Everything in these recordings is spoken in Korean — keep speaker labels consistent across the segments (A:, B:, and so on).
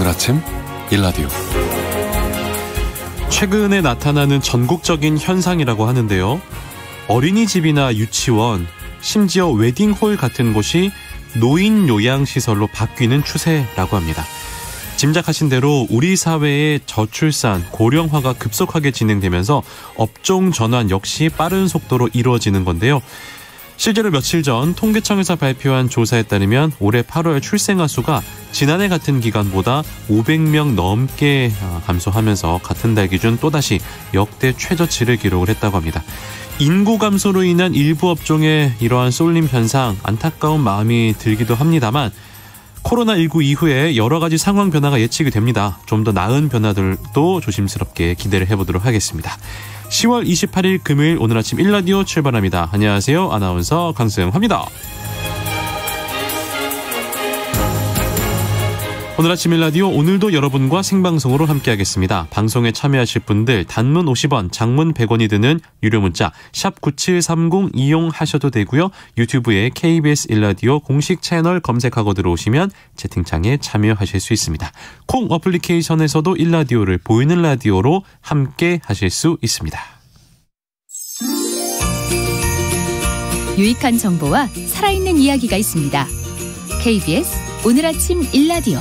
A: 오늘 아침 일라디오. 최근에 나타나는 전국적인 현상이라고 하는데요. 어린이집이나 유치원, 심지어 웨딩홀 같은 곳이 노인 요양시설로 바뀌는 추세라고 합니다. 짐작하신 대로 우리 사회의 저출산, 고령화가 급속하게 진행되면서 업종 전환 역시 빠른 속도로 이루어지는 건데요. 실제로 며칠 전 통계청에서 발표한 조사에 따르면 올해 8월 출생아 수가 지난해 같은 기간보다 500명 넘게 감소하면서 같은 달 기준 또다시 역대 최저치를 기록을 했다고 합니다. 인구 감소로 인한 일부 업종의 이러한 쏠림 현상, 안타까운 마음이 들기도 합니다만 코로나19 이후에 여러 가지 상황 변화가 예측이 됩니다. 좀 더 나은 변화들도 조심스럽게 기대를 해보도록 하겠습니다. 10월 28일 금요일 오늘 아침 일라디오 출발합니다. 안녕하세요. 아나운서 강승화입니다. 오늘 아침 일라디오 오늘도 여러분과 생방송으로 함께하겠습니다. 방송에 참여하실 분들 단문 50원, 장문 100원이 드는 유료 문자 샵 9730 이용하셔도 되고요. 유튜브에 KBS 일라디오 공식 채널 검색하고 들어오시면 채팅창에 참여하실 수 있습니다. 콩 어플리케이션에서도 일라디오를 보이는 라디오로 함께하실 수 있습니다.
B: 유익한 정보와 살아있는 이야기가 있습니다. KBS 오늘 아침 일라디오.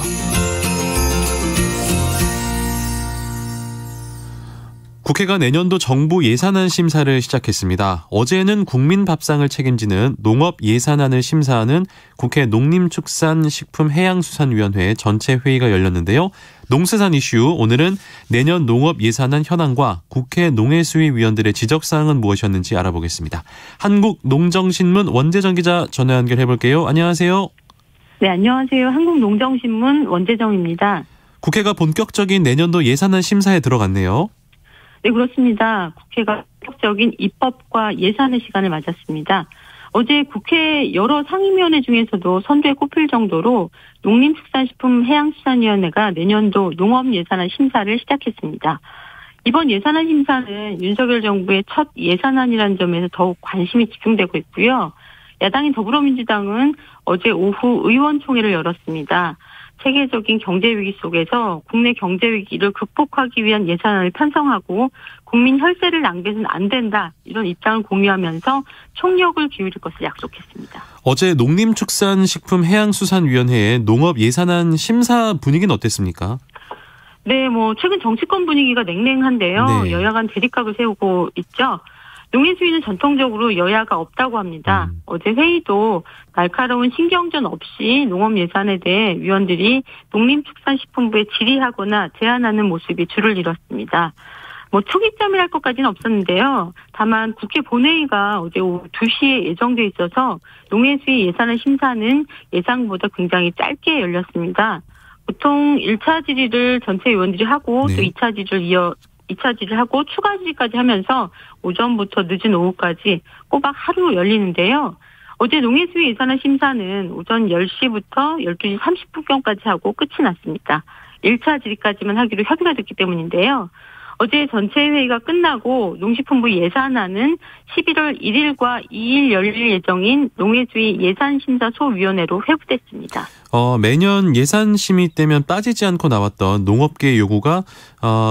A: 국회가 내년도 정부 예산안 심사를 시작했습니다. 어제는 국민밥상을 책임지는 농업예산안을 심사하는 국회 농림축산식품해양수산위원회 전체 회의가 열렸는데요. 농수산 이슈, 오늘은 내년 농업예산안 현황과 국회 농해수위위원들의 지적사항은 무엇이었는지 알아보겠습니다. 한국농정신문 원재정 기자 전화 연결해볼게요. 안녕하세요.
C: 네, 안녕하세요. 한국농정신문 원재정입니다.
A: 국회가 본격적인 내년도 예산안 심사에 들어갔네요.
C: 네, 그렇습니다. 국회가 본격적인 입법과 예산의 시간을 맞았습니다. 어제 국회 여러 상임위원회 중에서도 선두에 꼽힐 정도로 농림축산식품해양수산위원회가 내년도 농업예산안 심사를 시작했습니다. 이번 예산안 심사는 윤석열 정부의 첫 예산안이라는 점에서 더욱 관심이 집중되고 있고요. 야당인 더불어민주당은 어제 오후 의원총회를 열었습니다. 세계적인 경제위기 속에서 국내 경제위기를 극복하기 위한 예산안을 편성하고 국민 혈세를 낭비해서는 안 된다. 이런 입장을 공유하면서 총력을 기울일 것을 약속했습니다.
A: 어제 농림축산식품해양수산위원회의 농업예산안 심사 분위기는 어땠습니까?
C: 네, 최근 정치권 분위기가 냉랭한데요. 네. 여야 간 대립각을 세우고 있죠. 농해수위는 전통적으로 여야가 없다고 합니다. 어제 회의도 날카로운 신경전 없이 농업 예산에 대해 위원들이 농림축산식품부에 질의하거나 제안하는 모습이 주를 이뤘습니다. 특이점이랄 것까지는 없었는데요. 다만 국회 본회의가 어제 오후 2시에 예정돼 있어서 농해수위 예산안 심사는 예상보다 굉장히 짧게 열렸습니다. 보통 1차 질의를 전체 위원들이 하고 네. 또 2차 질의를 하고 추가 질의까지 하면서 오전부터 늦은 오후까지 꼬박 하루 열리는데요. 어제 농해수위 예산안 심사는 오전 10시부터 12시 30분경까지 하고 끝이 났습니다. 1차 질의까지만 하기로 협의가 됐기 때문인데요. 어제 전체 회의가 끝나고 농식품부 예산안은 11월 1일과 2일 열릴 예정인 농해수위 예산심사소위원회로 회부됐습니다.
A: 매년 예산 심의 때면 빠지지 않고 나왔던 농업계의 요구가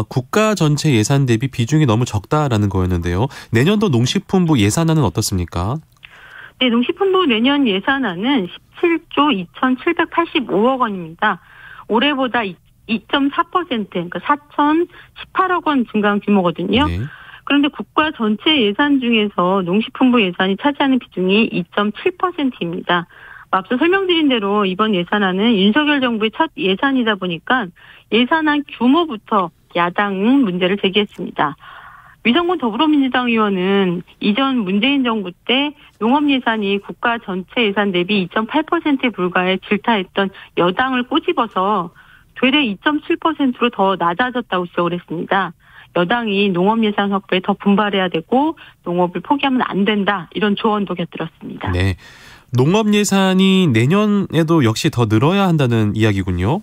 A: 국가 전체 예산 대비 비중이 너무 적다라는 거였는데요. 내년도 농식품부 예산안은 어떻습니까?
C: 네, 농식품부 내년 예산안은 17조 2,785억 원입니다. 올해보다 2.4%, 그러니까 4,018억 원 증가한 규모거든요. 네. 그런데 국가 전체 예산 중에서 농식품부 예산이 차지하는 비중이 2.7%입니다. 앞서 설명드린 대로 이번 예산안은 윤석열 정부의 첫 예산이다 보니까 예산안 규모부터 야당은 문제를 제기했습니다. 위성군 더불어민주당 의원은 이전 문재인 정부 때 농업 예산이 국가 전체 예산 대비 2.8%에 불과해 질타했던 여당을 꼬집어서 되레 2.7%로 더 낮아졌다고 지적을 했습니다. 여당이 농업 예산 확보에 더 분발해야 되고 농업을 포기하면 안 된다. 이런 조언도 곁들였습니다.
A: 네, 농업 예산이 내년에도 역시 더 늘어야 한다는 이야기군요.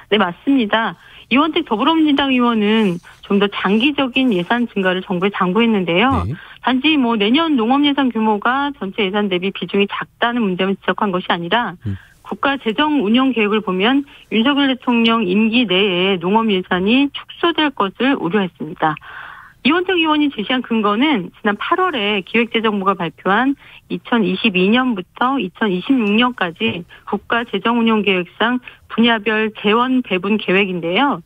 C: 네, 맞습니다. 이원택 더불어민주당 의원은 좀 더 장기적인 예산 증가를 정부에 당부했는데요. 네. 단지 내년 농업 예산 규모가 전체 예산 대비 비중이 작다는 문제만 지적한 것이 아니라 국가재정운용계획을 보면 윤석열 대통령 임기 내에 농업 예산이 축소될 것을 우려했습니다. 이원택 의원이 제시한 근거는 지난 8월에 기획재정부가 발표한 2022년부터 2026년까지 국가재정운용계획상 분야별 재원 배분 계획인데요.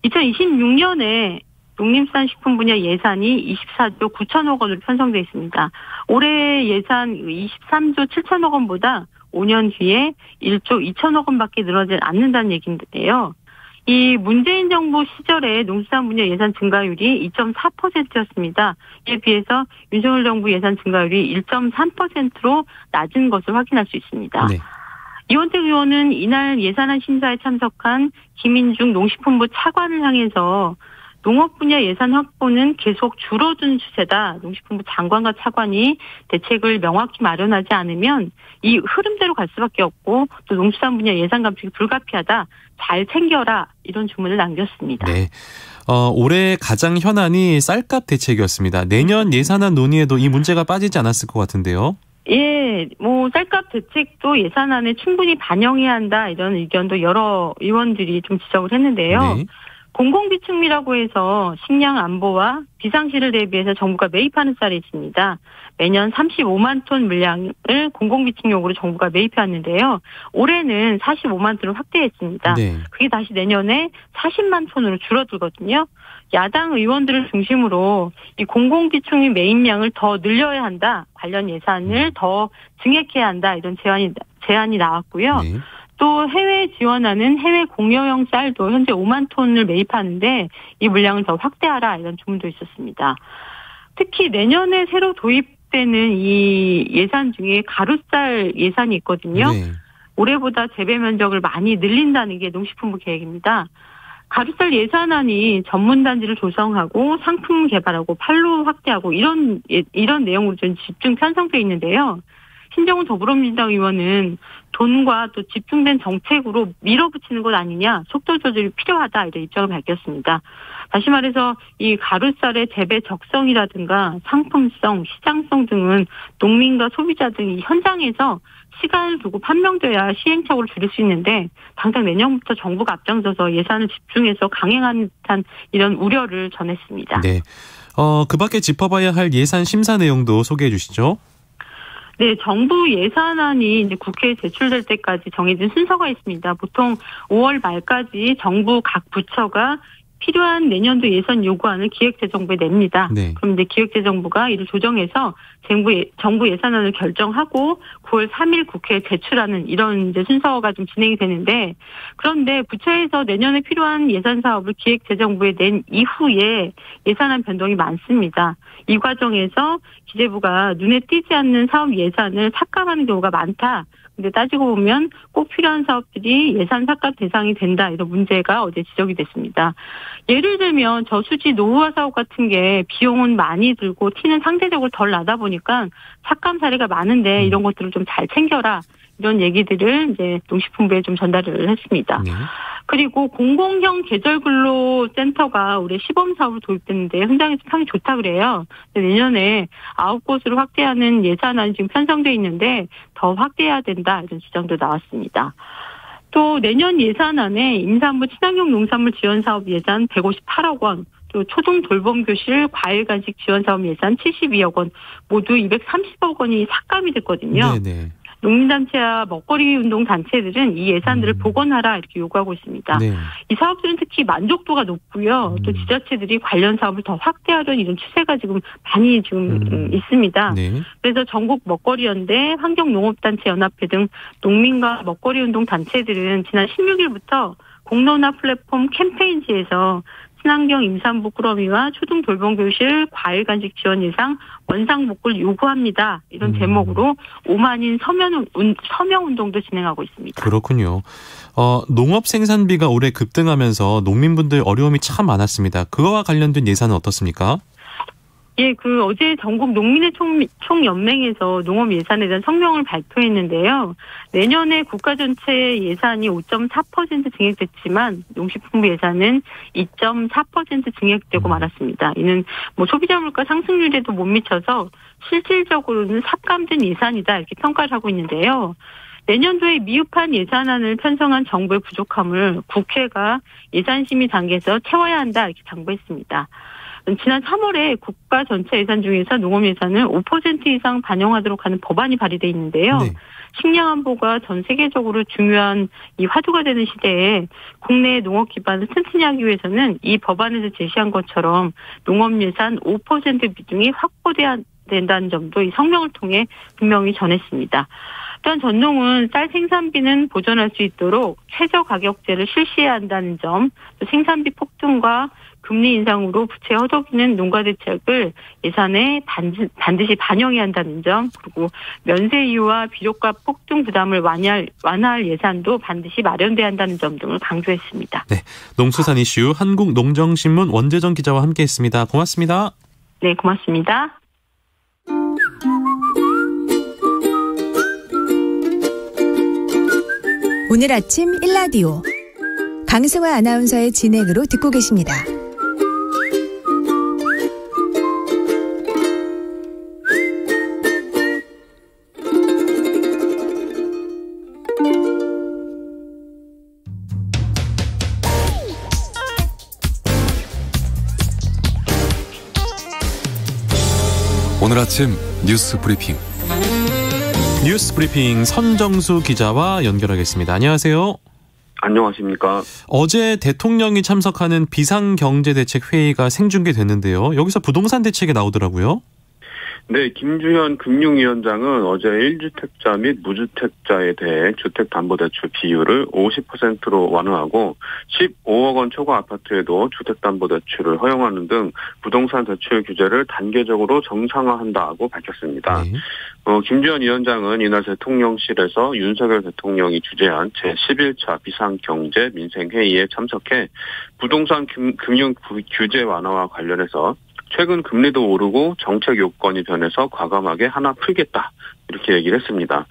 C: 2026년에 농림수산식품 분야 예산이 24조 9천억 원으로 편성돼 있습니다. 올해 예산 23조 7천억 원보다 5년 뒤에 1조 2천억 원밖에 늘어나지 않는다는 얘기인데요. 이 문재인 정부 시절에 농수산 분야 예산 증가율이 2.4%였습니다. 이에 비해서 윤석열 정부 예산 증가율이 1.3%로 낮은 것을 확인할 수 있습니다. 네. 이원택 의원은 이날 예산안 심사에 참석한 김인중 농식품부 차관을 향해서 농업 분야 예산 확보는 계속 줄어든 추세다. 농식품부 장관과 차관이 대책을 명확히 마련하지 않으면 이 흐름대로 갈 수밖에 없고 또 농수산 분야 예산 감축이 불가피하다. 잘 챙겨라. 이런 주문을 남겼습니다.
A: 네. 올해 가장 현안이 쌀값 대책이었습니다. 내년 예산안 논의에도 이 문제가 빠지지 않았을 것 같은데요.
C: 예, 쌀값 대책도 예산안에 충분히 반영해야 한다. 이런 의견도 여러 의원들이 좀 지적을 했는데요. 네. 공공비축미라고 해서 식량 안보와 비상시를 대비해서 정부가 매입하는 쌀이 있습니다. 매년 35만 톤 물량을 공공비축용으로 정부가 매입해왔는데요. 올해는 45만 톤을 확대했습니다. 네. 그게 다시 내년에 40만 톤으로 줄어들거든요. 야당 의원들을 중심으로 이 공공비축미 매입량을 더 늘려야 한다. 관련 예산을 더 증액해야 한다. 이런 제안이 나왔고요. 네. 또 해외 지원하는 해외 공여용 쌀도 현재 5만 톤을 매입하는데 이 물량을 더 확대하라 이런 주문도 있었습니다. 특히 내년에 새로 도입되는 이 예산 중에 가루쌀 예산이 있거든요. 네. 올해보다 재배 면적을 많이 늘린다는 게 농식품부 계획입니다. 가루쌀 예산안이 전문단지를 조성하고 상품 개발하고 판로 확대하고 이런 내용으로 좀 집중 편성되어 있는데요. 신정훈 더불어민주당 의원은 돈과 또 집중된 정책으로 밀어붙이는 것 아니냐, 속도 조절이 필요하다 이런 입장을 밝혔습니다. 다시 말해서 이 가루쌀의 재배 적성이라든가 상품성, 시장성 등은 농민과 소비자 등이 현장에서 시간을 두고 판명돼야 시행착오를 줄일 수 있는데 당장 내년부터 정부가 앞장서서 예산을 집중해서 강행하는 듯한 이런 우려를 전했습니다.
A: 네, 그 밖에 짚어봐야 할 예산 심사 내용도 소개해 주시죠.
C: 네, 정부 예산안이 이제 국회에 제출될 때까지 정해진 순서가 있습니다. 보통 5월 말까지 정부 각 부처가 필요한 내년도 예산 요구안을 기획재정부에 냅니다. 네. 그럼 이제 기획재정부가 이를 조정해서 정부 예산안을 결정하고 9월 3일 국회에 제출하는 이런 이제 순서가 좀 진행이 되는데, 그런데 부처에서 내년에 필요한 예산 사업을 기획재정부에 낸 이후에 예산안 변동이 많습니다. 이 과정에서 기재부가 눈에 띄지 않는 사업 예산을 삭감하는 경우가 많다. 근데 따지고 보면 꼭 필요한 사업들이 예산 삭감 대상이 된다. 이런 문제가 어제 지적이 됐습니다. 예를 들면 저수지 노후화 사업 같은 게 비용은 많이 들고 티는 상대적으로 덜 나다 보니까 삭감 사례가 많은데 이런 것들을 좀 잘 챙겨라. 이런 얘기들을 이제 농식품부에 좀 전달을 했습니다. 네. 그리고 공공형 계절근로센터가 올해 시범 사업으로 도입됐는데 현장에서 평이 좋다 그래요. 내년에 9곳으로 확대하는 예산안이 지금 편성돼 있는데 더 확대해야 된다 이런 주장도 나왔습니다. 또 내년 예산안에 임산부 친환경 농산물 지원 사업 예산 158억 원, 또 초등 돌봄 교실 과일 간식 지원 사업 예산 72억 원, 모두 230억 원이 삭감이 됐거든요. 네네. 농민단체와 먹거리 운동 단체들은 이 예산들을 복원하라 이렇게 요구하고 있습니다. 네. 이 사업들은 특히 만족도가 높고요. 또 지자체들이 관련 사업을 더 확대하려는 이런 추세가 지금 많이 있습니다. 네. 그래서 전국 먹거리연대, 환경농업단체연합회 등 농민과 먹거리 운동 단체들은 지난 16일부터 공론화 플랫폼 캠페인지에서 친환경 임산부 꾸러미와 초등 돌봄 교실 과일 간식 지원 예상 원상 복구를 요구합니다. 이런 제목으로 5만인 서명 운동도 진행하고 있습니다.
A: 그렇군요. 농업 생산비가 올해 급등하면서 농민분들 어려움이 참 많았습니다. 그거와 관련된 예산은 어떻습니까?
C: 예, 어제 전국 농민의 총연맹에서 농업 예산에 대한 성명을 발표했는데요. 내년에 국가 전체 예산이 5.4% 증액됐지만 농식품부 예산은 2.4% 증액되고 말았습니다. 이는 소비자 물가 상승률에도 못 미쳐서 실질적으로는 삭감된 예산이다 이렇게 평가를 하고 있는데요. 내년도에 미흡한 예산안을 편성한 정부의 부족함을 국회가 예산심의 단계에서 채워야 한다 이렇게 당부했습니다. 지난 3월에 국가 전체 예산 중에서 농업 예산을 5% 이상 반영하도록 하는 법안이 발의돼 있는데요. 네. 식량 안보가 전 세계적으로 중요한 이 화두가 되는 시대에 국내 농업 기반을 튼튼히 하기 위해서는 이 법안에서 제시한 것처럼 농업 예산 5% 비중이 확보돼야 된다는 점도 이 성명을 통해 분명히 전했습니다. 또한 전농은 쌀 생산비는 보전할 수 있도록 최저 가격제를 실시해야 한다는 점, 또 생산비 폭등과 금리 인상으로 부채 허덕이는 농가 대책을 예산에 반드시 반영해야 한다는 점, 그리고 면세 이유와 비료값 폭등 부담을 완화할 예산도 반드시 마련돼야 한다는 점 등을 강조했습니다.
A: 네, 농수산 이슈 한국농정신문 원재정 기자와 함께했습니다. 고맙습니다.
C: 네, 고맙습니다.
D: 오늘 아침 1라디오 강승화 아나운서의 진행으로 듣고 계십니다.
E: 오늘 아침 뉴스 브리핑.
A: 뉴스 브리핑 선정수 기자와 연결하겠습니다. 안녕하세요.
F: 안녕하십니까.
A: 어제 대통령이 참석하는 비상경제대책회의가 생중계됐는데요. 여기서 부동산 대책이 나오더라고요.
F: 네, 김주현 금융위원장은 어제 1주택자 및 무주택자에 대해 주택담보대출 비율을 50%로 완화하고 15억 원 초과 아파트에도 주택담보대출을 허용하는 등 부동산 대출 규제를 단계적으로 정상화한다고 밝혔습니다. 네. 김주현 위원장은 이날 대통령실에서 윤석열 대통령이 주재한 제11차 비상경제 민생회의에 참석해 부동산 금융 규제 완화와 관련해서 최근 금리도 오르고 정책 요건이 변해서 과감하게 하나 풀겠다. 이렇게 얘기를 했습니다.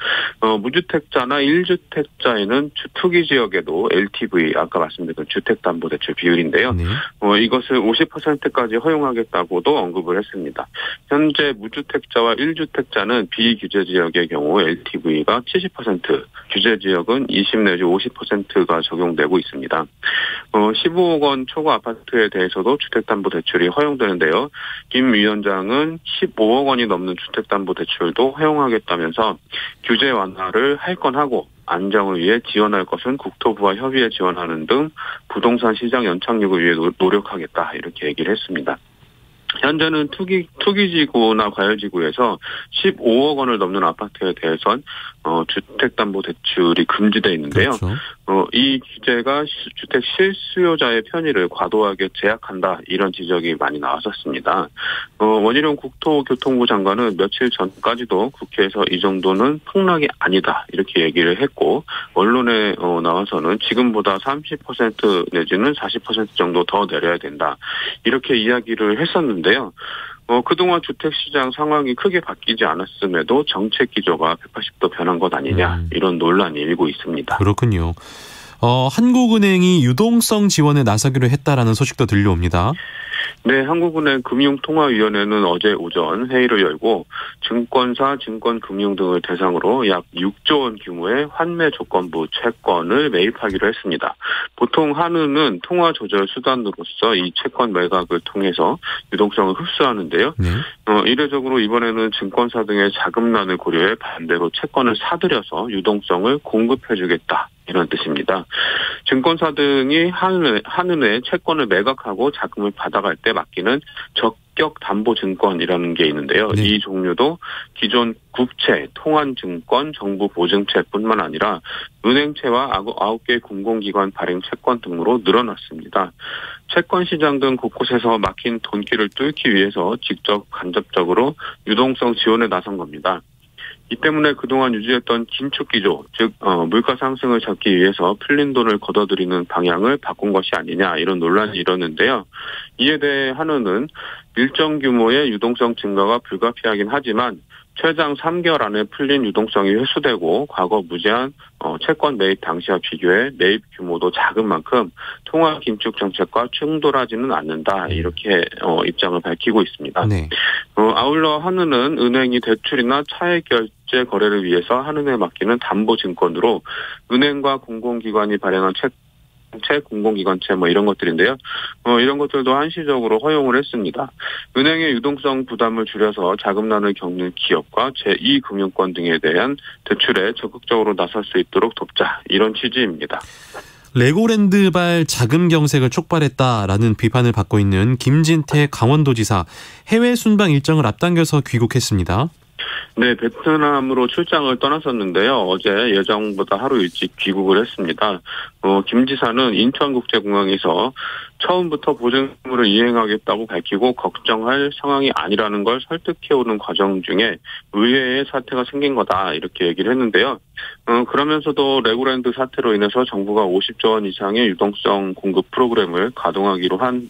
F: 무주택자나 1주택자에는 투기 지역에도 LTV, 아까 말씀드린 주택담보대출 비율인데요. 네. 이것을 50%까지 허용하겠다고도 언급을 했습니다. 현재 무주택자와 1주택자는 비규제 지역의 경우 LTV가 70%, 규제 지역은 20 내지 50%가 적용되고 있습니다. 15억 원 초과 아파트에 대해서도 주택담보대출이 허용되는데요. 김 위원장은 15억 원이 넘는 주택담보대출도 허용하겠다면서 규제 완화를 할 건 하고 안정을 위해 지원할 것은 국토부와 협의해 지원하는 등 부동산 시장 연착륙을 위해 노력하겠다 이렇게 얘기를 했습니다. 현재는 투기지구나 과열지구에서 15억 원을 넘는 아파트에 대해선 주택담보대출이 금지되어 있는데요. 그렇죠. 이 규제가 주택 실수요자의 편의를 과도하게 제약한다 이런 지적이 많이 나왔었습니다. 원희룡 국토교통부 장관은 며칠 전까지도 국회에서 이 정도는 폭락이 아니다 이렇게 얘기를 했고 언론에 나와서는 지금보다 30% 내지는 40% 정도 더 내려야 된다 이렇게 이야기를 했었는데요. 그동안 주택시장 상황이 크게 바뀌지 않았음에도 정책 기조가 180도 변한 것 아니냐 이런 논란이 일고 있습니다.
A: 그렇군요. 한국은행이 유동성 지원에 나서기로 했다라는 소식도 들려옵니다.
F: 네, 한국은행 금융통화위원회는 어제 오전 회의를 열고 증권사, 증권금융 등을 대상으로 약 6조 원 규모의 환매 조건부 채권을 매입하기로 했습니다. 보통 한은은 통화 조절 수단으로서 이 채권 매각을 통해서 유동성을 흡수하는데요. 네. 이례적으로 이번에는 증권사 등의 자금난을 고려해 반대로 채권을 사들여서 유동성을 공급해주겠다. 이런 뜻입니다. 증권사 등이 한은에 채권을 매각하고 자금을 받아갈 때 맡기는 적격담보증권이라는 게 있는데요. 네. 이 종류도 기존 국채, 통한증권, 정부보증채뿐만 아니라 은행채와 9개 공공기관 발행 채권 등으로 늘어났습니다. 채권시장 등 곳곳에서 막힌 돈길을 뚫기 위해서 직접 간접적으로 유동성 지원에 나선 겁니다. 이 때문에 그동안 유지했던 긴축 기조, 즉 물가 상승을 잡기 위해서 풀린 돈을 걷어들이는 방향을 바꾼 것이 아니냐 이런 논란이 일었는데요. 이에 대해 한은은 일정 규모의 유동성 증가가 불가피하긴 하지만 최장 3개월 안에 풀린 유동성이 회수되고 과거 무제한 채권 매입 당시와 비교해 매입 규모도 작은 만큼 통화 긴축 정책과 충돌하지는 않는다. 이렇게 입장을 밝히고 있습니다. 네. 아울러 한은은 은행이 대출이나 차액 결제 거래를 위해서 한은에 맡기는 담보증권으로 은행과 공공기관이 발행한 공공기관채 이런 것들인데요. 이런 것들도 한시적으로 허용을 했습니다. 은행의 유동성 부담을 줄여서 자금난을 겪는 기업과 제2금융권 등에 대한 대출에 적극적으로 나설 수 있도록 돕자. 이런 취지입니다.
A: 레고랜드발 자금 경색을 촉발했다라는 비판을 받고 있는 김진태 강원도지사 해외 순방 일정을 앞당겨서 귀국했습니다.
F: 네, 베트남으로 출장을 떠났었는데요. 어제 예정보다 하루 일찍 귀국을 했습니다. 김 지사는 인천국제공항에서 처음부터 보증금을 이행하겠다고 밝히고 걱정할 상황이 아니라는 걸 설득해오는 과정 중에 의외의 사태가 생긴 거다 이렇게 얘기를 했는데요. 그러면서도 레고랜드 사태로 인해서 정부가 50조 원 이상의 유동성 공급 프로그램을 가동하기로 한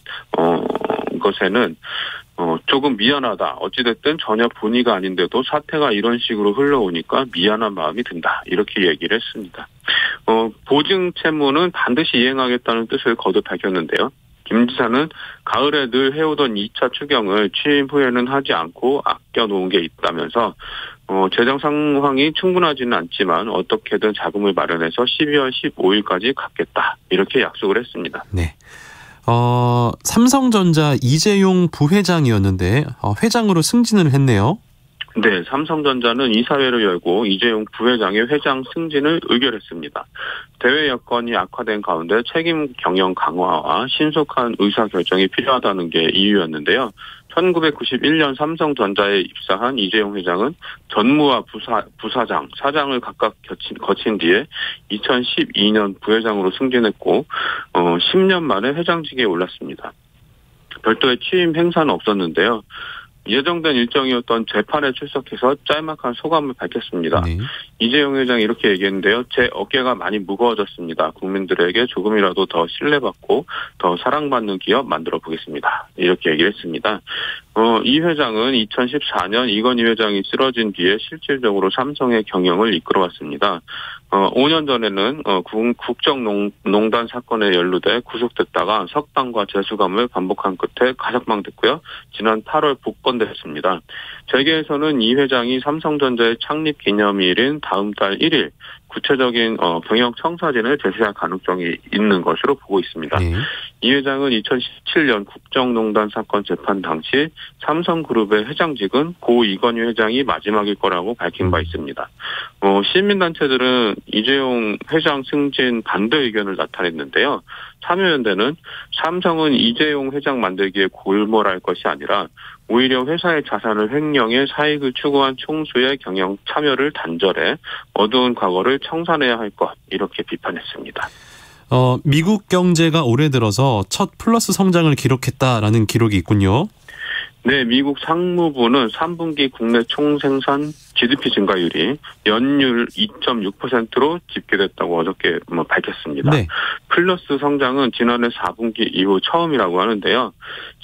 F: 것에는 조금 미안하다. 어찌됐든 전혀 본의가 아닌데도 사태가 이런 식으로 흘러오니까 미안한 마음이 든다. 이렇게 얘기를 했습니다. 보증 채무는 반드시 이행하겠다는 뜻을 거듭 밝혔는데요. 김 지사는 가을에 늘 해오던 2차 추경을 취임 후에는 하지 않고 아껴놓은 게 있다면서 재정 상황이 충분하지는 않지만 어떻게든 자금을 마련해서 12월 15일까지 갚겠다. 이렇게 약속을 했습니다.
A: 네. 삼성전자 이재용 부회장이었는데 회장으로 승진을 했네요.
F: 네, 삼성전자는 이사회를 열고 이재용 부회장의 회장 승진을 의결했습니다. 대외 여건이 악화된 가운데 책임 경영 강화와 신속한 의사결정이 필요하다는 게 이유였는데요. 1991년 삼성전자에 입사한 이재용 회장은 전무와 부사장, 사장을 각각 거친 뒤에 2012년 부회장으로 승진했고 10년 만에 회장직에 올랐습니다. 별도의 취임 행사는 없었는데요. 예정된 일정이었던 재판에 출석해서 짤막한 소감을 밝혔습니다. 네. 이재용 회장이 이렇게 얘기했는데요. 제 어깨가 많이 무거워졌습니다. 국민들에게 조금이라도 더 신뢰받고 더 사랑받는 기업 만들어 보겠습니다. 이렇게 얘기를 했습니다. 이 회장은 2014년 이건희 회장이 쓰러진 뒤에 실질적으로 삼성의 경영을 이끌어왔습니다. 5년 전에는 국정농단 사건에 연루돼 구속됐다가 석방과 재수감을 반복한 끝에 가석방됐고요. 지난 8월 복권됐습니다. 재계에서는 이 회장이 삼성전자의 창립 기념일인 다음 달 1일 구체적인 병역 청사진을 제시할 가능성이 있는 것으로 보고 있습니다. 이 회장은 2017년 국정농단 사건 재판 당시 삼성그룹의 회장직은 고 이건희 회장이 마지막일 거라고 밝힌 바 있습니다. 시민단체들은 이재용 회장 승진 반대 의견을 나타냈는데요. 참여연대는 삼성은 이재용 회장 만들기에 골몰할 것이 아니라 오히려 회사의 자산을 횡령해 사익을 추구한 총수의 경영 참여를 단절해 어두운 과거를 청산해야 할 것 이렇게 비판했습니다.
A: 미국 경제가 올해 들어서 첫 플러스 성장을 기록했다라는 기록이 있군요.
F: 네, 미국 상무부는 3분기 국내 총생산 GDP 증가율이 연율 2.6%로 집계됐다고 어저께 밝혔습니다. 네. 플러스 성장은 지난해 4분기 이후 처음이라고 하는데요.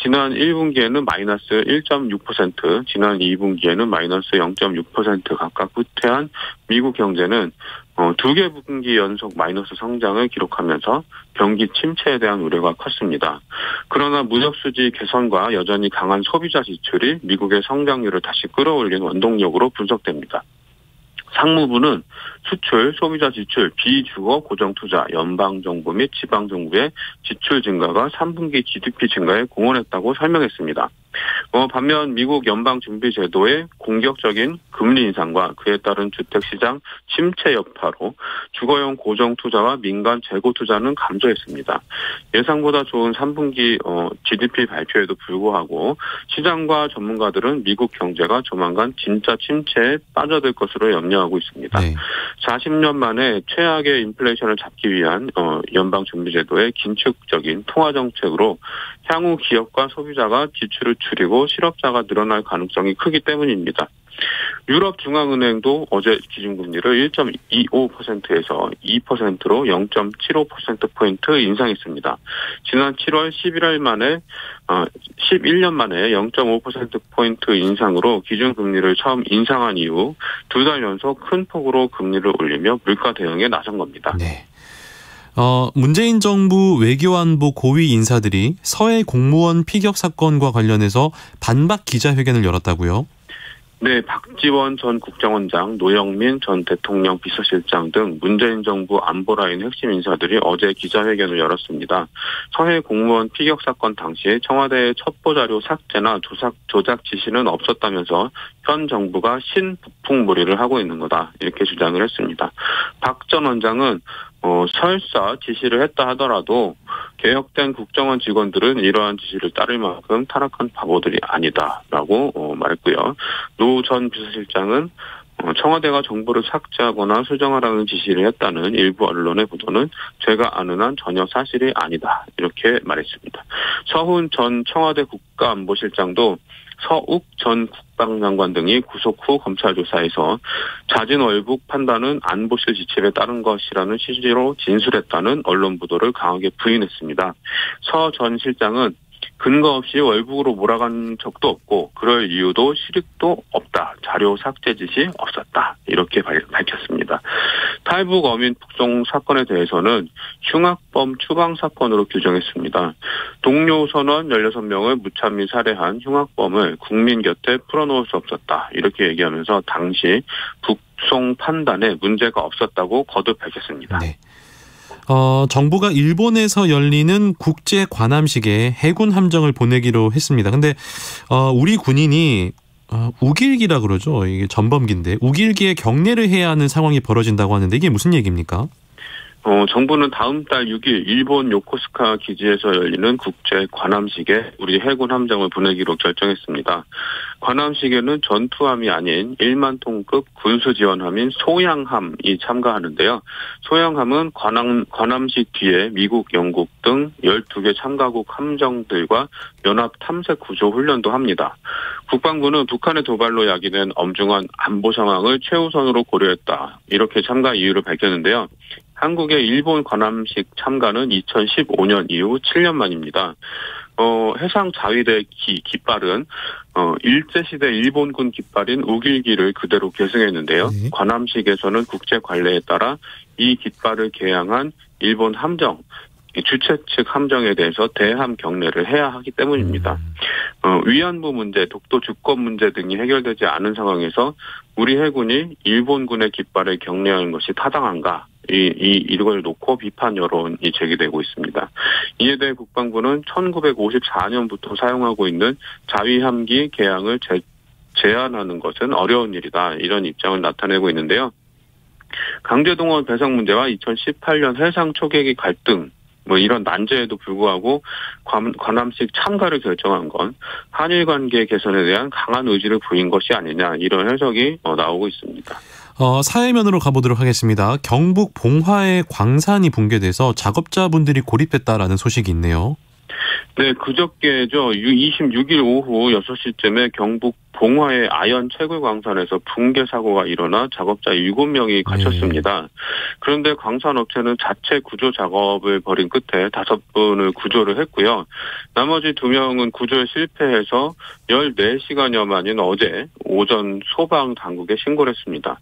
F: 지난 1분기에는 마이너스 1.6%, 지난 2분기에는 마이너스 0.6% 각각 후퇴한 미국 경제는 2개 분기 연속 마이너스 성장을 기록하면서 경기 침체에 대한 우려가 컸습니다. 그러나 무역수지 개선과 여전히 강한 소비자 지출이 미국의 성장률을 다시 끌어올린 원동력으로 분석됩니다. 상무부는 수출, 소비자 지출, 비주거 고정투자, 연방정부 및 지방정부의 지출 증가가 3분기 GDP 증가에 공헌했다고 설명했습니다. 반면 미국 연방준비제도의 공격적인 금리 인상과 그에 따른 주택시장 침체 여파로 주거용 고정투자와 민간 재고투자는 감소했습니다. 예상보다 좋은 3분기 GDP 발표에도 불구하고 시장과 전문가들은 미국 경제가 조만간 진짜 침체에 빠져들 것으로 염려하고 있습니다. 네. 40년 만에 최악의 인플레이션을 잡기 위한 연방준비제도의 긴축적인 통화정책으로 향후 기업과 소비자가 지출을 줄이고 실업자가 늘어날 가능성이 크기 때문입니다. 유럽중앙은행도 어제 기준금리를 1.25%에서 2%로 0.75%포인트 인상했습니다. 지난 7월 11년 만에 0.5%포인트 인상으로 기준금리를 처음 인상한 이후 2달 연속 큰 폭으로 금리를 올리며 물가 대응에 나선 겁니다.
A: 네. 문재인 정부 외교안보 고위 인사들이 서해 공무원 피격 사건과 관련해서 반박 기자회견을 열었다고요?
F: 네, 박지원 전 국정원장, 노영민 전 대통령 비서실장 등 문재인 정부 안보라인 핵심 인사들이 어제 기자회견을 열었습니다. 서해 공무원 피격 사건 당시에 청와대의 첩보 자료 삭제나 조작 지시는 없었다면서 현 정부가 신북풍몰이를 하고 있는 거다, 이렇게 주장을 했습니다. 박 전 원장은 설사 지시를 했다 하더라도 개혁된 국정원 직원들은 이러한 지시를 따를 만큼 타락한 바보들이 아니다라고 말했고요. 노 전 비서실장은 청와대가 정보를 삭제하거나 수정하라는 지시를 했다는 일부 언론의 보도는 제가 아는 한 전혀 사실이 아니다, 이렇게 말했습니다. 서훈 전 청와대 국가안보실장도 서욱 전 국방장관 등이 구속 후 검찰 조사에서 자진월북 판단은 안보실 지침에 따른 것이라는 취지로 진술했다는 언론 보도를 강하게 부인했습니다. 서 전 실장은 근거 없이 월북으로 몰아간 적도 없고 그럴 이유도 실익도 없다. 자료 삭제 지시 없었다. 이렇게 밝혔습니다. 탈북 어민 북송 사건에 대해서는 흉악범 추방 사건으로 규정했습니다. 동료 선원 16명을 무참히 살해한 흉악범을 국민 곁에 풀어놓을 수 없었다. 이렇게 얘기하면서 당시 북송 판단에 문제가 없었다고 거듭 밝혔습니다.
A: 네. 정부가 일본에서 열리는 국제 관함식에 해군 함정을 보내기로 했습니다. 근데 우리 군인이 우길기라 그러죠. 이게 전범기인데 우길기에 경례를 해야 하는 상황이 벌어진다고 하는데 이게 무슨 얘기입니까?
F: 정부는 다음 달 6일 일본 요코스카 기지에서 열리는 국제 관함식에 우리 해군 함정을 보내기로 결정했습니다. 관함식에는 전투함이 아닌 1만 톤급 군수지원함인 소양함이 참가하는데요. 소양함은 관함식 뒤에 미국, 영국 등 12개 참가국 함정들과 연합 탐색 구조 훈련도 합니다. 국방부는 북한의 도발로 야기된 엄중한 안보 상황을 최우선으로 고려했다, 이렇게 참가 이유를 밝혔는데요. 한국의 일본 관함식 참가는 2015년 이후 7년 만입니다. 해상 자위대 깃발은 일제시대 일본군 깃발인 우길기를 그대로 계승했는데요. 네. 관함식에서는 국제 관례에 따라 이 깃발을 개양한 일본 함정, 주최 측 함정에 대해서 대함 경례를 해야 하기 때문입니다. 위안부 문제, 독도 주권 문제 등이 해결되지 않은 상황에서 우리 해군이 일본군의 깃발을 경례하는 것이 타당한가? 이걸 놓고 비판 여론이 제기되고 있습니다. 이에 대해 국방부는 1954년부터 사용하고 있는 자위함기 개양을 제한하는 것은 어려운 일이다, 이런 입장을 나타내고 있는데요. 강제동원 배상 문제와 2018년 해상 초계기 갈등, 이런 난제에도 불구하고 관함식 참가를 결정한 건 한일 관계 개선에 대한 강한 의지를 보인 것이 아니냐, 이런 해석이 나오고 있습니다.
A: 사회면으로 가보도록 하겠습니다. 경북 봉화의 광산이 붕괴돼서 작업자분들이 고립됐다라는 소식이 있네요.
F: 네, 그저께죠. 26일 오후 6시쯤에 경북 봉화의 아연 채굴 광산에서 붕괴 사고가 일어나 작업자 7명이 갇혔습니다. 그런데 광산업체는 자체 구조 작업을 벌인 끝에 5분을 구조를 했고요. 나머지 2명은 구조에 실패해서 14시간여 만인 어제 오전 소방 당국에 신고를 했습니다.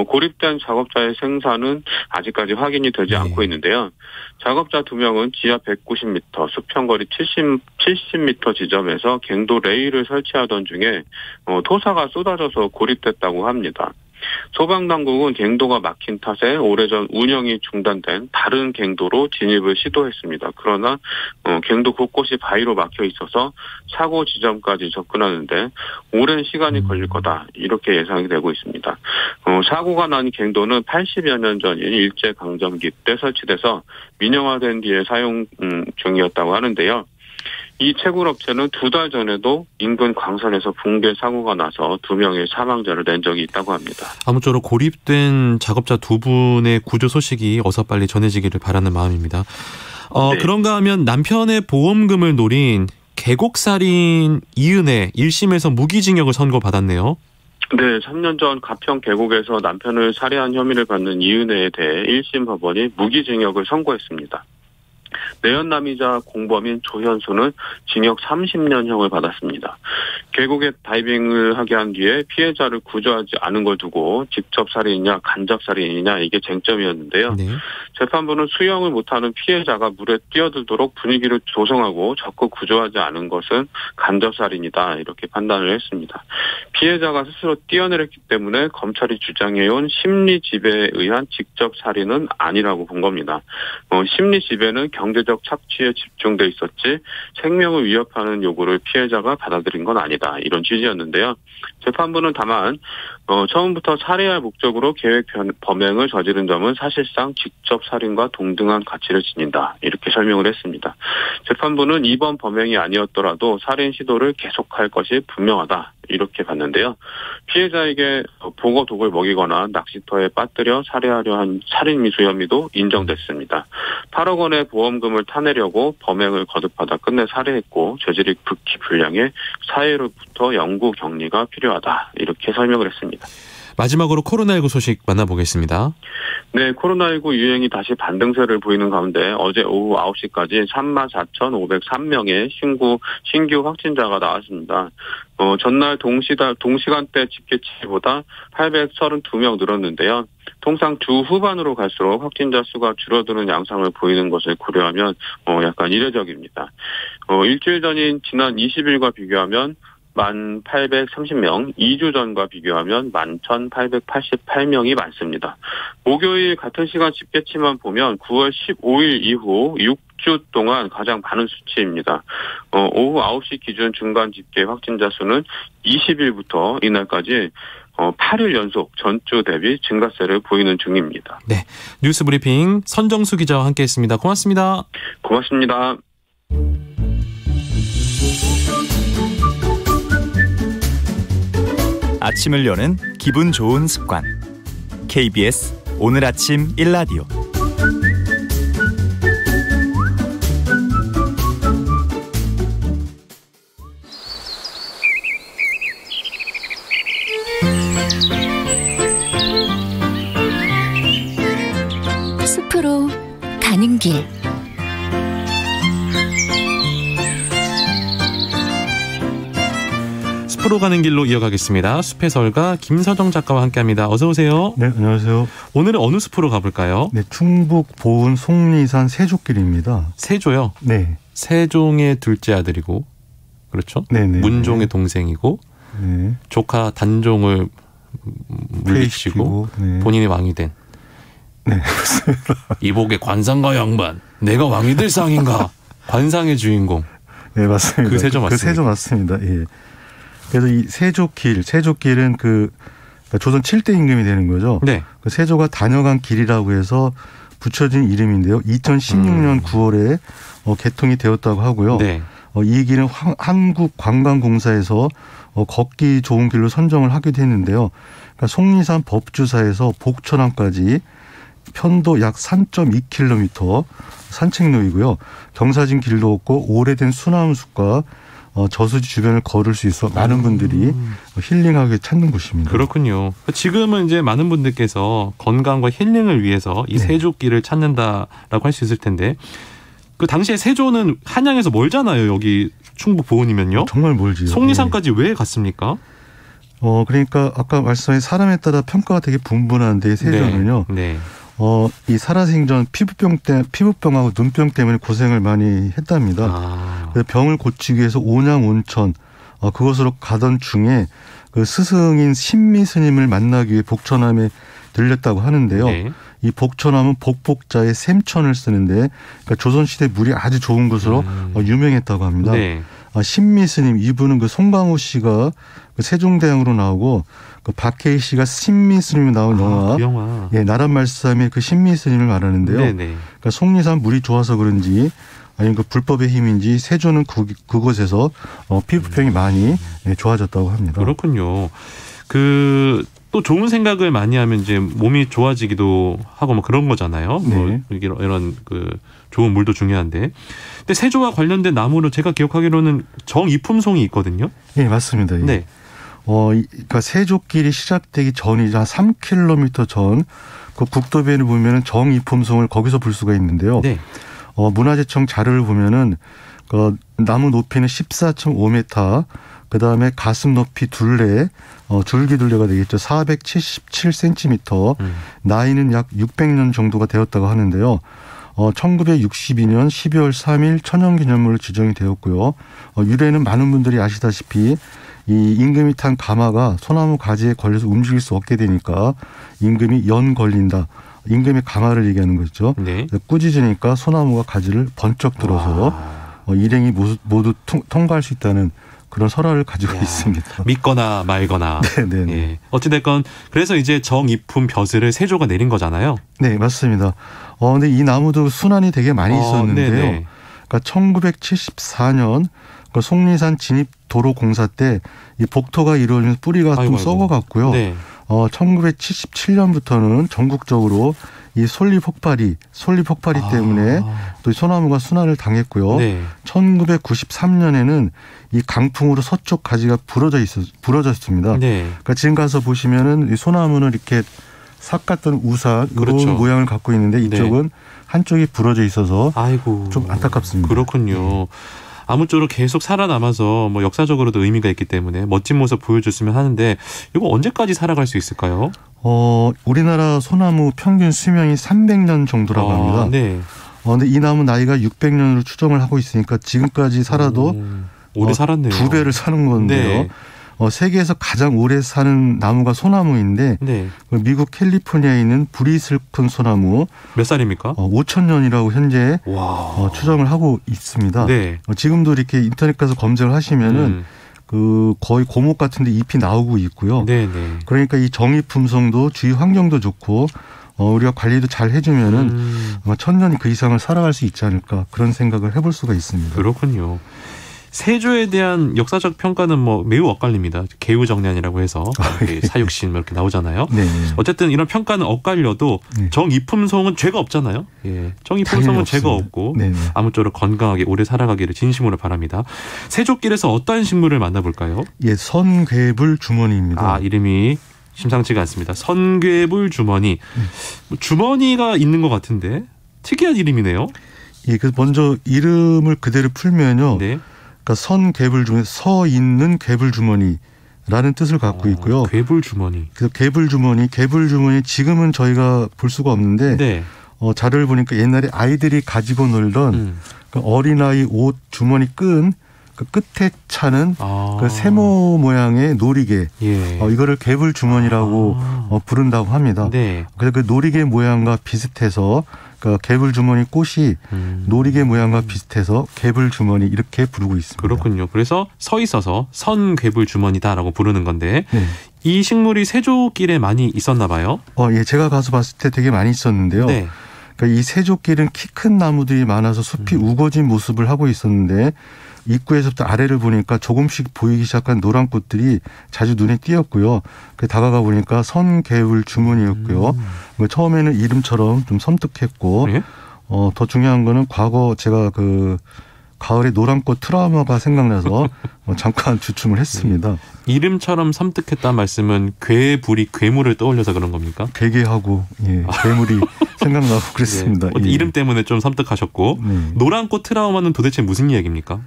F: 고립된 작업자의 생사는 아직까지 확인이 되지 않고 있는데요. 작업자 2명은 지하 190m, 수평거리 70m 지점에서 갱도 레일을 설치하던 중에 토사가 쏟아져서 고립됐다고 합니다. 소방당국은 갱도가 막힌 탓에 오래전 운영이 중단된 다른 갱도로 진입을 시도했습니다. 그러나 갱도 곳곳이 바위로 막혀 있어서 사고 지점까지 접근하는데 오랜 시간이 걸릴 거다, 이렇게 예상이 되고 있습니다. 사고가 난 갱도는 80여 년 전인 일제강점기 때 설치돼서 민영화된 뒤에 사용 중이었다고 하는데요. 이 채굴업체는 2달 전에도 인근 광산에서 붕괴 사고가 나서 2명의 사망자를 낸 적이 있다고 합니다. 아무쪼록
A: 고립된 작업자 2분의 구조 소식이 어서 빨리 전해지기를 바라는 마음입니다. 네. 그런가 하면 남편의 보험금을 노린 계곡살인 이은혜 1심에서 무기징역을 선고받았네요.
F: 네, 3년 전 가평 계곡에서 남편을 살해한 혐의를 받는 이은혜에 대해 1심 법원이 무기징역을 선고했습니다. 내연남이자 공범인 조현수는 징역 30년형을 받았습니다. 계곡에 다이빙을 하게 한 뒤에 피해자를 구조하지 않은 걸 두고 직접 살인이냐 간접 살인이냐 이게 쟁점이었는데요. 네. 재판부는 수영을 못하는 피해자가 물에 뛰어들도록 분위기를 조성하고 적극 구조하지 않은 것은 간접 살인이다 이렇게 판단을 했습니다. 피해자가 스스로 뛰어내렸기 때문에 검찰이 주장해온 심리 지배에 의한 직접 살인은 아니라고 본 겁니다. 심리 지배는 경제적 착취에 집중돼 있었지 생명을 위협하는 요구를 피해자가 받아들인 건 아니다. 이런 취지였는데요. 재판부는 다만 처음부터 살해할 목적으로 계획 범행을 저지른 점은 사실상 직접 살인과 동등한 가치를 지닌다. 이렇게 설명을 했습니다. 재판부는 이번 범행이 아니었더라도 살인 시도를 계속할 것이 분명하다. 이렇게 봤는데요. 피해자에게 보거 독을 먹이거나 낚시터에 빠뜨려 살해하려 한 살인 미수 혐의도 인정됐습니다. 8억 원의 보험금을 타내려고 범행을 거듭하다 끝내 살해했고 죄질이 극히 불량해 사회로부터 영구 격리가 필요하다. 이렇게 설명을 했습니다.
A: 마지막으로 코로나19 소식 만나보겠습니다.
F: 네, 코로나19 유행이 다시 반등세를 보이는 가운데 어제 오후 9시까지 34,503명의 신규 확진자가 나왔습니다. 전날 동시간대 집계치보다 832명 늘었는데요. 통상 주 후반으로 갈수록 확진자 수가 줄어드는 양상을 보이는 것을 고려하면 약간 이례적입니다. 일주일 전인 지난 20일과 비교하면 1,830명, 2주 전과 비교하면 11,888명이 많습니다. 목요일 같은 시간 집계치만 보면 9월 15일 이후 6주 동안 가장 많은 수치입니다. 오후 9시 기준 중간 집계 확진자 수는 20일부터 이날까지 8일 연속 전주 대비 증가세를 보이는 중입니다.
A: 네, 뉴스 브리핑 선정수 기자와 함께했습니다. 고맙습니다.
F: 고맙습니다.
G: 아침을 여는 기분 좋은 습관. KBS 오늘 아침 1라디오.
B: 숲으로 가는 길.
A: 숲으로 가는 길로 이어가겠습니다. 숲의 설가 김서정 작가와 함께합니다. 어서 오세요.
H: 네, 안녕하세요.
A: 오늘은 어느 숲으로 가볼까요?
H: 네, 충북 보은 속리산 세조길입니다.
A: 세조요?
H: 네.
A: 세종의 둘째 아들이고, 그렇죠?
H: 네네.
A: 문종의 동생이고, 네. 조카 단종을 물리치고 네. 본인이 왕이 된.
H: 네, 그렇습니다.
A: 이복의 관상가 양반, 내가 왕이 될 상인가? 관상의 주인공.
H: 네, 맞습니다.
A: 그 세조 맞습니다.
H: 그 세조 맞습니다. 예. 그래서 이 세조길은 조선 7대 임금이 되는 거죠.
A: 네.
H: 그 세조가 다녀간 길이라고 해서 붙여진 이름인데요. 2016년 9월에 개통이 되었다고 하고요. 네. 이 길은 한국관광공사에서 걷기 좋은 길로 선정을 하기도 했는데요. 그러니까 속리산 법주사에서 복천암까지 편도 약 3.2km 산책로이고요. 경사진 길도 없고 오래된 수나무숲과 저수지 주변을 걸을 수 있어 많은 분들이 힐링하게 찾는 곳입니다.
A: 그렇군요. 지금은 이제 많은 분들께서 건강과 힐링을 위해서 이 세조길을 찾는다라고 할 수 있을 텐데 그 당시에 세조는 한양에서 멀잖아요. 여기 충북 보은이면요.
H: 정말 멀지요.
A: 속리산까지 왜 갔습니까?
H: 그러니까 아까 말씀하신 사람에 따라 평가가 되게 분분한데 세조는요. 네. 이 살아생전 피부병하고 눈병 때문에 고생을 많이 했답니다. 그래서 병을 고치기 위해서 온양 온천 그곳으로 가던 중에 그 스승인 신미 스님을 만나기 위해 복천암에 들렸다고 하는데요. 네. 이 복천암은 복복자의 샘천을 쓰는데 그러니까 조선시대 물이 아주 좋은 것으로 유명했다고 합니다. 네. 신미 스님 이분은 그 송강호 씨가 그 세종대왕으로 나오고 그 박해일 씨가 신미 스님이 나온 영화,
A: 그 영화.
H: 예, 나란말씀의 그 신미 스님을 말하는데요. 네네. 그러니까 속리산 물이 좋아서 그런지 아니면 그 불법의 힘인지 세조는 그곳에서 피부병이 많이 좋아졌다고 합니다.
A: 그렇군요. 또 좋은 생각을 많이 하면 이제 몸이 좋아지기도 하고 뭐 그런 거잖아요. 네. 뭐 이런 그 좋은 물도 중요한데. 근데 세조와 관련된 나무로 제가 기억하기로는 정이품송이 있거든요.
H: 네, 맞습니다. 예.
A: 네.
H: 그러니까 세조길이 시작되기 전이죠. 한 3km 전 그 국도변을 보면은 정이품송을 거기서 볼 수가 있는데요.
A: 네.
H: 문화재청 자료를 보면은 그 나무 높이는 14.5m, 그 다음에 가슴 높이 둘레, 줄기 둘레가 되겠죠. 477cm, 나이는 약 600년 정도가 되었다고 하는데요. 1962년 12월 3일 천연기념물로 지정이 되었고요. 유래는 많은 분들이 아시다시피 이 임금이 탄 가마가 소나무 가지에 걸려서 움직일 수 없게 되니까 임금이 연 걸린다. 임금의 가마를 얘기하는 거죠.
A: 네.
H: 꾸짖으니까 소나무가 가지를 번쩍 들어서 일행이 모두 통과할 수 있다는 그런 설화를 가지고 있습니다.
A: 믿거나 말거나.
H: 네네.
A: 예. 어찌됐건 그래서 이제 정이품 벼슬을 세조가 내린 거잖아요.
H: 네, 맞습니다. 근데 이 나무도 순환이 되게 많이 있었는데요. 네네. 그러니까 1974년 그 속리산 진입 도로 공사 때 이 복토가 이루어지면서 뿌리가 좀 썩어갔고요. 네. 1977년부터는 전국적으로 이 솔리 폭발이 때문에 또 소나무가 순환을 당했고요. 네. 1993년에는 이 강풍으로 서쪽 가지가 부러졌습니다. 네. 그러니까 지금 가서 보시면은 이 소나무는 이렇게 삭 같은 우산 그렇죠. 이런 모양을 갖고 있는데 이쪽은 네. 한쪽이 부러져 있어서 좀 안타깝습니다.
A: 그렇군요. 네. 아무쪼록 계속 살아남아서 뭐 역사적으로도 의미가 있기 때문에 멋진 모습 보여줬으면 하는데 이거 언제까지 살아갈 수 있을까요?
H: 우리나라 소나무 평균 수명이 300년 정도라고 합니다. 네. 근데 이 나무 나이가 600년으로 추정을 하고 있으니까 지금까지 살아도
A: 오래 살았네요.
H: 2배를 사는 건데요. 네. 세계에서 가장 오래 사는 나무가 소나무인데 네. 미국 캘리포니아에 있는 브리슬픈 소나무
A: 몇 살입니까?
H: 5,000년이라고 현재 추정을 하고 있습니다. 네. 지금도 이렇게 인터넷 가서 검색을 하시면은 그 거의 고목 같은데 잎이 나오고 있고요. 네. 그러니까 이 정이품성도 주위 환경도 좋고 우리가 관리도 잘 해주면은 아마 1000년 그 이상을 살아갈 수 있지 않을까 그런 생각을 해볼 수가 있습니다.
A: 그렇군요. 세조에 대한 역사적 평가는 뭐 매우 엇갈립니다. 개우정년이라고 해서 사육신 이렇게 나오잖아요. 네. 어쨌든 이런 평가는 엇갈려도 네. 정이품송은 죄가 없잖아요. 예. 정이품송은 죄가 없고 네. 아무쪼록 건강하게 오래 살아가기를 진심으로 바랍니다. 세조길에서 어떠한 식물을 만나볼까요?
H: 예, 선괴불 주머니입니다.
A: 이름이 심상치가 않습니다. 선괴불 주머니. 주머니가 있는 것 같은데 특이한 이름이네요.
H: 예, 그래서 먼저 이름을 그대로 풀면요. 네. 그러니까 선괴불 중에 서 있는 괴불주머니라는 뜻을 갖고 있고요.
A: 괴불주머니.
H: 그래서 괴불주머니 지금은 저희가 볼 수가 없는데 네. 자료를 보니까 옛날에 아이들이 가지고 놀던 그 어린아이 옷 주머니 끈 그 끝에 차는 그 세모 모양의 놀이개 이거를 괴불주머니라고 부른다고 합니다. 네. 그래서 그 놀이개 모양과 비슷해서 그러니까 괴불주머니 꽃이 놀이개 모양과 비슷해서 괴불주머니 이렇게 부르고 있습니다.
A: 그렇군요. 그래서 서 있어서 선괴불주머니다라고 부르는 건데 네. 이 식물이 세조길에 많이 있었나 봐요.
H: 예, 제가 가서 봤을 때 되게 많이 있었는데요. 네. 그러니까 이 세조길은 키 큰 나무들이 많아서 숲이 우거진 모습을 하고 있었는데 입구에서부터 아래를 보니까 조금씩 보이기 시작한 노란 꽃들이 자주 눈에 띄었고요. 다가가 보니까 선괴불 주머니였고요. 처음에는 이름처럼 좀 섬뜩했고 네? 더 중요한 거는 과거 제가 그 가을에 노란꽃 트라우마가 생각나서 잠깐 주춤을 했습니다.
A: 이름처럼 섬뜩했다는 말씀은 괴불이 괴물을 떠올려서 그런 겁니까?
H: 괴괴하고 괴물이 생각나고 그랬습니다.
A: 네. 이름 때문에 좀 섬뜩하셨고 노란꽃 트라우마는 도대체 무슨 이야기입니까?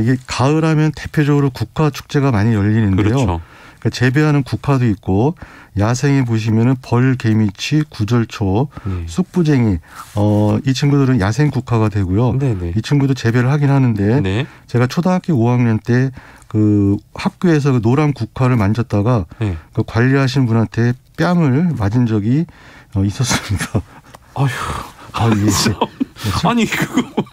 H: 이게 가을하면 대표적으로 국화 축제가 많이 열리는데요. 그렇죠. 그러니까 재배하는 국화도 있고 야생에 보시면은 벌, 개미치, 구절초, 쑥부쟁이 이 친구들은 야생 국화가 되고요. 네네. 이 친구도 재배를 하긴 하는데 네. 제가 초등학교 5학년 때 그 학교에서 그 노란 국화를 만졌다가 네. 그 관리하신 분한테 뺨을 맞은 적이 있었습니다.
A: 아휴. 예. 아니 그거.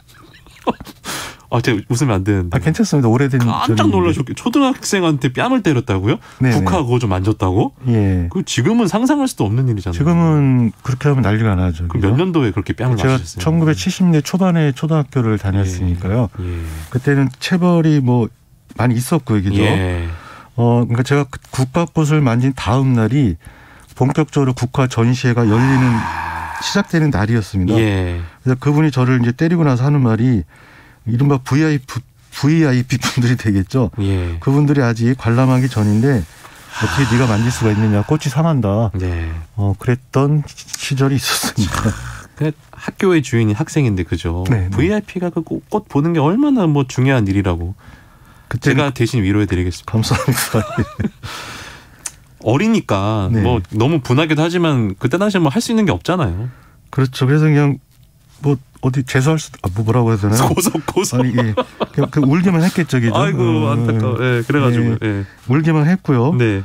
A: 제가 웃으면 안 되는데.
H: 괜찮습니다. 오래된.
A: 깜짝 놀라셨겠. 초등학생한테 뺨을 때렸다고요? 네네. 국화 그거 좀 만졌다고? 예. 그 지금은 상상할 수도 없는 일이잖아요.
H: 지금은 그렇게 하면 난리가 나죠.
A: 그 몇 년도에 그렇게 뺨을 맞으셨어요?
H: 제가 1970년대 초반에 초등학교를 다녔으니까요. 예. 그때는 체벌이 뭐 많이 있었고요, 그죠? 예. 그러니까 제가 국화꽃을 만진 다음 날이 본격적으로 국화 전시회가 열리는 시작되는 날이었습니다. 예. 그래서 그분이 저를 이제 때리고 나서 하는 말이 이른바 VIP 분들이 되겠죠.
A: 예.
H: 그분들이 아직 관람하기 전인데 어떻게 네가 만질 수가 있느냐. 꽃이 상한다.
A: 네.
H: 그랬던 시절이 있었습니다.
A: 학교의 주인이 학생인데 그죠. 네, VIP가 그 꽃 보는 게 얼마나 뭐 중요한 일이라고. 제가 대신 위로해드리겠습니다.
H: 감사합니다.
A: 어리니까
H: 네.
A: 뭐 너무 분하기도 하지만 그때 당시에 뭐 할 수 있는 게 없잖아요.
H: 그렇죠. 그래서 그냥 뭐 어디 재수할 수도 뭐라고 해야 되나요?
A: 고소.
H: 아니, 예. 그 울기만 했겠죠, 그죠?
A: 아이고 안타까워. 예, 그래가지고 예.
H: 울기만 했고요.
A: 네.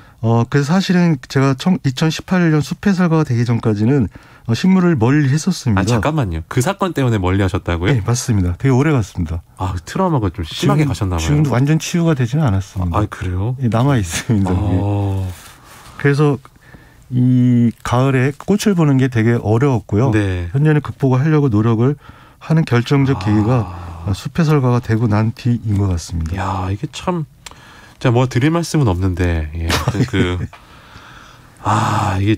H: 그래서 사실은 제가 2018년 숲해설가가 되기 전까지는 식물을 멀리 했었습니다.
A: 아 잠깐만요. 그 사건 때문에 멀리 하셨다고요?
H: 네, 맞습니다. 되게 오래 갔습니다.
A: 아 트라우마가 좀 심하게 가셨나 봐요.
H: 지금도 완전 치유가 되지는 않았습니다.
A: 아 그래요?
H: 예, 남아 있습니다. 예. 그래서 이 가을에 꽃을 보는 게 되게 어려웠고요.
A: 네.
H: 현재는 극복을 하려고 노력을 하는 결정적 계기가 숲해설가가 되고 난 뒤인 것 같습니다.
A: 야 이게 참 제가 뭐 드릴 말씀은 없는데 예. 이게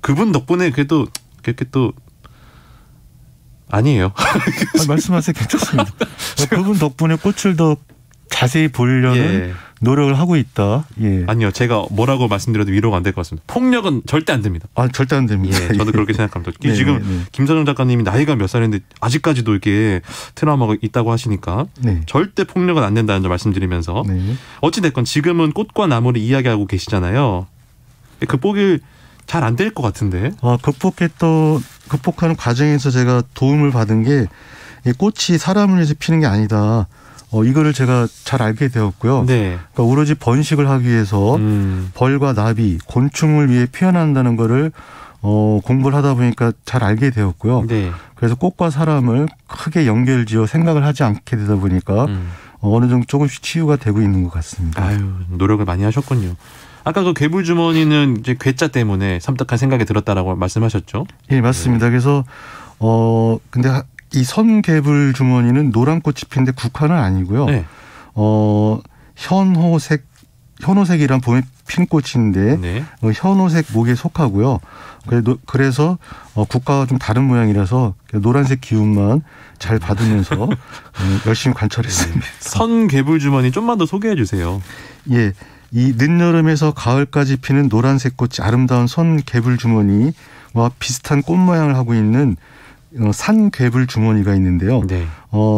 A: 그분 덕분에 그래도 그렇게 또 아니에요.
H: 말씀하세요. 괜찮습니다. 그분 덕분에 꽃을 더 자세히 보려는
A: 예.
H: 노력을 하고 있다. 예.
A: 아니요. 제가 뭐라고 말씀드려도 위로가 안 될 것 같습니다. 폭력은 절대 안 됩니다.
H: 절대 안 됩니다.
A: 예, 저도 그렇게 생각합니다. 지금 김선영 작가님이 나이가 몇 살인데 아직까지도 이렇게 트라우마가 있다고 하시니까 절대 폭력은 안 된다는 점 말씀드리면서 어찌됐건 지금은 꽃과 나무를 이야기하고 계시잖아요. 극복이 잘 안 될 것 같은데.
H: 극복하는 과정에서 제가 도움을 받은 게 꽃이 사람을 위해서 피는 게 아니다. 이거를 제가 잘 알게 되었고요.
A: 네.
H: 그러니까 오로지 번식을 하기 위해서 벌과 나비, 곤충을 위해 피어난다는 거를 공부를 하다 보니까 잘 알게 되었고요.
A: 네.
H: 그래서 꽃과 사람을 크게 연결지어 생각을 하지 않게 되다 보니까 어느 정도 조금씩 치유가 되고 있는 것 같습니다.
A: 아유, 노력을 많이 하셨군요. 아까 그 괴물주머니는 이제 괴짜 때문에 섬뜩한 생각이 들었다라고 말씀하셨죠?
H: 예, 맞습니다. 그래서 근데 이 선개불 주머니는 노란 꽃이 피는데 국화는 아니고요.
A: 네.
H: 현호색이란 봄에 핀 꽃인데
A: 네.
H: 현호색 목에 속하고요. 그래서 국화가 좀 다른 모양이라서 노란색 기운만 잘 받으면서 열심히 관찰했습니다.
A: 선개불 주머니 좀만 더 소개해 주세요.
H: 예. 이 늦여름에서 가을까지 피는 노란색 꽃이 아름다운 선개불 주머니와 비슷한 꽃 모양을 하고 있는 산개불 주머니가 있는데요.
A: 네.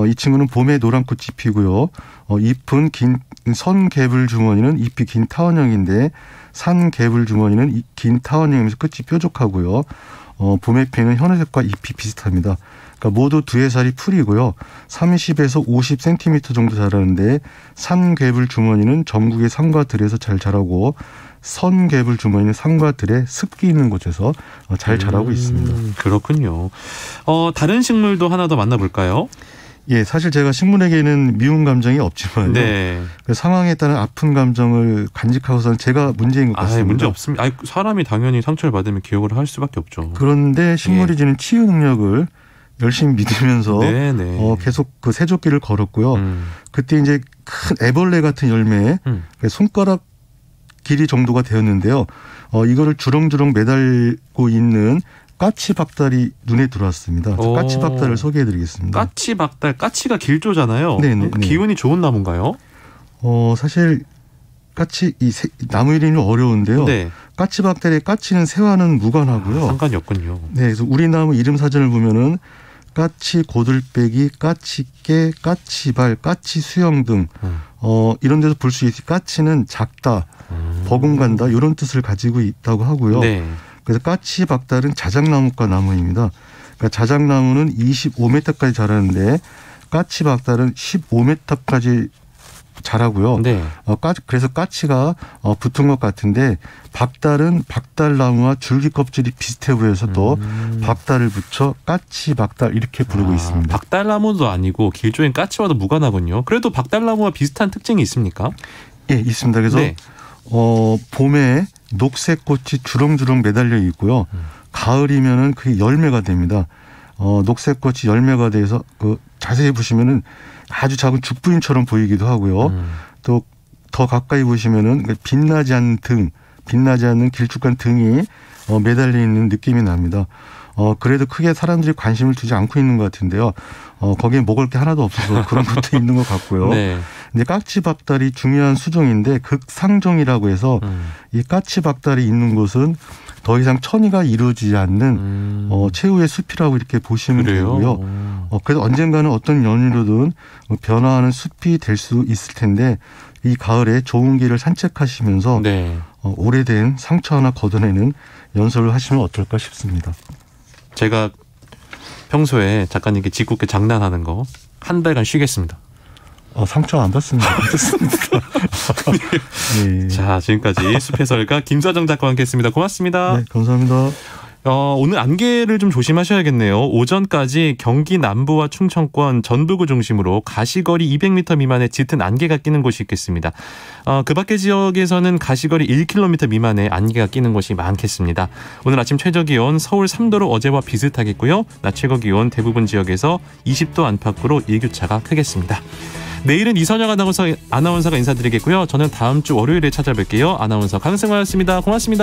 H: 이 친구는 봄에 노란 꽃이 피고요. 잎은 긴 선개불 주머니는 잎이 긴 타원형인데 산개불 주머니는 긴 타원형이면서 끝이 뾰족하고요. 봄에 피는 현호색과 잎이 비슷합니다. 그러니까 모두 두해 살이 풀이고요. 30에서 50cm 정도 자라는데 산개불 주머니는 전국의 산과 들에서 잘 자라고 선개불 주머니는 산과 들에 습기 있는 곳에서 잘 자라고 있습니다.
A: 그렇군요. 다른 식물도 하나 더 만나볼까요?
H: 예, 사실 제가 식물에게는 미운 감정이 없지만요.
A: 네.
H: 그 상황에 따른 아픈 감정을 간직하고서는 제가 문제인 것 같습니다.
A: 문제 없습니다. 사람이 당연히 상처를 받으면 기억을 할 수밖에 없죠.
H: 그런데 식물이 주는 치유 능력을 열심히 믿으면서 계속 그 세조길을 걸었고요. 그때 이제 큰 애벌레 같은 열매, 손가락 길이 정도가 되었는데요. 이거를 주렁주렁 매달고 있는 까치박달이 눈에 들어왔습니다. 까치박달을 소개해드리겠습니다.
A: 까치박달, 까치가 길조잖아요.
H: 네네.
A: 기운이 좋은 나무인가요?
H: 사실 나무 이름이 어려운데요.
A: 네.
H: 까치박달의 까치는 새와는 무관하고요.
A: 상관이 없군요.
H: 네, 그래서 우리 나무 이름 사전을 보면은 까치 고들빼기, 까치깨, 까치발, 까치수영 등 이런 데서 볼 수 있어요. 까치는 작다, 버금간다 이런 뜻을 가지고 있다고 하고요.
A: 네.
H: 그래서 까치박달은 자작나무과 나무입니다. 그러니까 자작나무는 25m까지 자라는데 까치박달은 15m까지 자라고요.
A: 네.
H: 그래서 까치가 붙은 것 같은데 박달은 박달나무와 줄기 껍질이 비슷해 보여서 또 박달을 붙여 까치박달 이렇게 부르고 있습니다.
A: 박달나무도 아니고 길조인 까치와도 무관하군요. 그래도 박달나무와 비슷한 특징이 있습니까?
H: 예, 있습니다. 그래서 봄에 녹색 꽃이 주렁주렁 매달려 있고요. 가을이면은 그게 열매가 됩니다. 녹색 꽃이 열매가 돼서 자세히 보시면은 아주 작은 죽부인처럼 보이기도 하고요. 또 더 가까이 보시면은 빛나지 않는 길쭉한 등이 매달려 있는 느낌이 납니다. 그래도 크게 사람들이 관심을 두지 않고 있는 것 같은데요. 거기에 먹을 게 하나도 없어서 그런 것도 있는 것 같고요. 네. 근데 까치박달이 중요한 수종인데 극상종이라고 해서 이 까치박달이 있는 곳은 더 이상 천이가 이루어지지 않는 최후의 숲이라고 이렇게 보시면 되고요. 그래서 언젠가는 어떤 연유로든 변화하는 숲이 될 수 있을 텐데 이 가을에 좋은 길을 산책하시면서 네. 오래된 상처 하나 걷어내는 연설을 하시면 어떨까 싶습니다.
A: 제가 평소에 작가님께 짓궂게 장난하는 거 한 달간 쉬겠습니다.
H: 상처 안 받습니다.
A: 네. 자, 지금까지 숲해설가 김서정 작가와 함께했습니다. 고맙습니다.
H: 네, 감사합니다.
A: 오늘 안개를 좀 조심하셔야겠네요. 오전까지 경기 남부와 충청권, 전북을 중심으로 가시거리 200m 미만의 짙은 안개가 끼는 곳이 있겠습니다. 그 밖의 지역에서는 가시거리 1km 미만의 안개가 끼는 곳이 많겠습니다. 오늘 아침 최저기온 서울 3도로 어제와 비슷하겠고요. 낮 최고기온 대부분 지역에서 20도 안팎으로 일교차가 크겠습니다. 내일은 이선영 아나운서가 인사드리겠고요. 저는 다음 주 월요일에 찾아뵐게요. 아나운서 강승화였습니다. 고맙습니다.